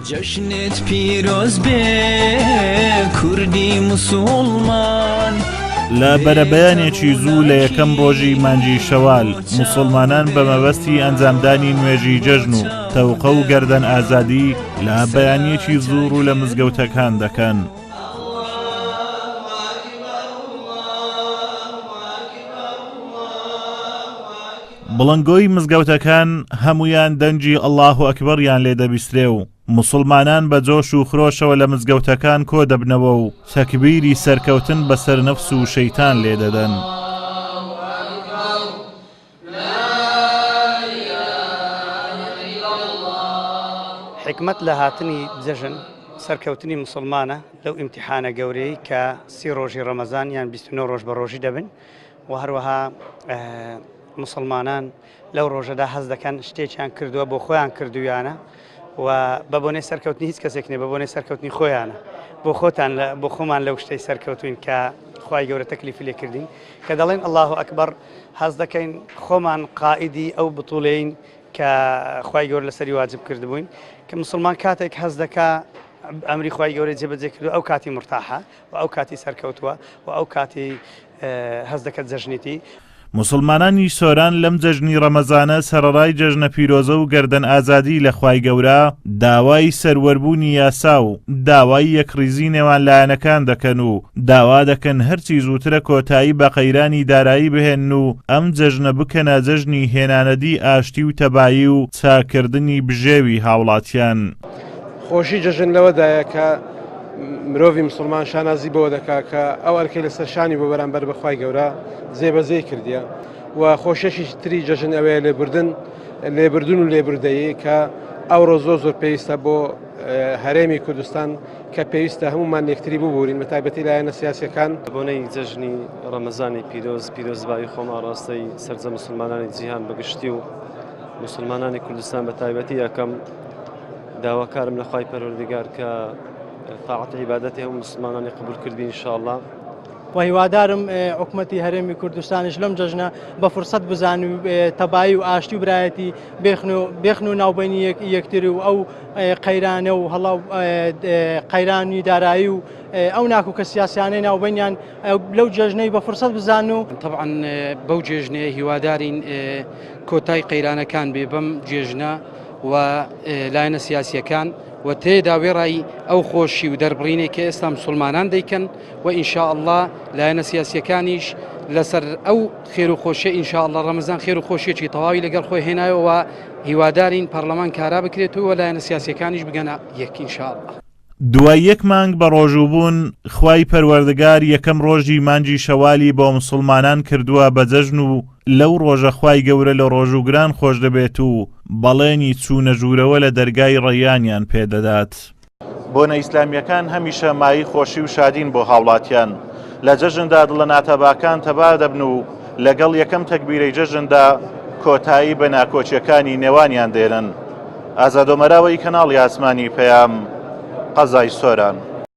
جشنت پیروز بێ کوردی موسڵمان لە بەرەبەیانێکی زوو لە یەکەم ڕۆژی مانگی شەوال موسڵمانان بە مەبەستی ئەنجامدانی نوێژی جەژن و تەوقە و گەردەن ئازادی لە بەیانیەکی زوور و لە مزگەوتەکان دەکەن. بڵنگۆی مزگەوتەکان هەمویان دەنجی ئەڵڵاهو ئەکبەریان لێ دەبیسترێ و موسڵمانان بە جۆش و خرۆشەوە لە مزگەوتەکان کۆ دەبنەوە و تەکبیری سەرکەوتن بەسەر نەفس و شەیتان لێ دەدەن. حکمت لە هاتنی جەژن سەرکەوتنی مسلمانە لەو ئیمتیحانە گەورەی کە 30 ڕۆژی ڕەمەزان یان 29 ڕۆژ بە ڕۆژی دەبن و هەروەها مسلمانان لەو ڕۆژەدا حەز دەکەن شتێکیان کردووە بۆ خۆیان کردویانە و بە بۆنەی سەرکەوتنی هیچ کەسێک نێ بە بۆنەی سەرکەوتنی خۆیانە بۆ خۆتان بۆ خۆمان لەو شتەی سەرکەوتوین کە خوای گەورە تەکلیفی لێ کردین کە دەڵێن ئەڵڵاهو ئەکبەر حەز دەکەین خۆمان قائیدی ئەو بتوڵەین کە خوای گەورە لەسەری واجب کردبووین کە مسلمان کاتێک حەز دەکا ئەمری خوای گەورە جێبەجێ کردو ئەو کاتی مرتاحە و ئەو کاتی سەرکەوتووە و ئەو کاتی حەز دەکەت جەژنیتی. مسلمانانی سۆران لەم جەژنی ڕەمەزانە سەرەڕای جەژنە پیرۆزە و گەردەن ئازادی لە خوای گەورە داوای سەروەربوونی یاسا و داوای یەکڕیزی نێوان لایەنەکان دەکەن و داوا دەکەن هەرچی زووترە کۆتایی بە قەیرانی دارایی بهێن و ئەم جەژنە بکەنە جەژنی هێنانەدی ئاشتی و تەبایی و چاکردنی بژێوی هاوڵاتیان. خۆشی جەژن لەوەدایە کە مرۆڤی مسلمان شانازی بەوە دەکا کە ئەو ئەرکەی لەسەر شانی بۆ بەرامبەر بەخوای گەورە جێبەجێ کردیە و خۆشیێکی تری جەژن ئەوەیە لێبردن و لێبوردەیی کە ئەوڕۆ زۆر پێویستە بۆ هەرێمی کوردستان کە پێویستە هەمومان یەکتری ببورین بە تایبەتی لایەنە سیاسیەکان. بۆنەی جەژنی ڕەمەزانی پیرۆزبایی خۆم ئاڕاستەی سەرجە مسلمانانی جیهان بەگشتی و مسلمانانی کوردستان بە تایبەتی یەکەم داواکارم لە خوای پەروەردگار کە تاعەت عیبادەتی هەموو مسلمانانی قبول کردبین ئینشاءڵڵا و هیوادارم حکومەتی هەرێمی کوردستانیش لەم جەژنە بە فرسەت بزان و تەبایی و ئاشتی و برایەتی بێخن و ناوبینی یەکتری و ئەو قەیرانە و هەڵاو قەیرانی دارایی و ئەو ناکو کە سیاسیانەی ناوبینیان لەو جەژنەی بە فرسەت بزان و طبعا بەو جێژنەیە هیوادارین کۆتای قەیرانەکان بێ بەم جێژنە و لایەنە سیاسیەکان و تێدا وێڕایی ئەو خۆشی و دەربڕینێک کە ئێستا مسلمانان دەیکەن و ئینشاءڵڵا لایەنە سیاسیەکانیش لەسەر ئەو خێر و خۆشیە ئینشاءڵڵا ڕەمەزان خێر و خۆشیێکی تەواوی لەگەڵ خۆی هێنایەوە و هیوادارین پەرلەمان کارا بکرێتەوە و لایەنە سیاسیەکانیش بگەنە یەک ئینشاءڵڵا. دوای یەک مانگ بە ڕۆژووبوون خوای پەروەردگار یەکەم ڕۆژی مانگی شەوالی بۆ مسلمانان کردووە بە جەژن و لەو ڕۆژە خوای گەورە لە ڕۆژوگران خۆش دەبێت و بەڵێنی چوونە ژوورەوە لە دەرگای ڕەیانیان پێدەدات. بۆنە ئیسلامیەکان هەمیشە مای خۆشی و شادین بۆ هاوڵاتیان لە جەژندا دڵە ناتەباکان تەبا دەبن و لەگەڵ یەکەم تەکبیرەی جەژندا کۆتایی بە ناکۆچیەکانی نێوانیان دێنن. ئازادۆمەراوەی کەناڵی ئاسمانی پەیام قەزای سۆران.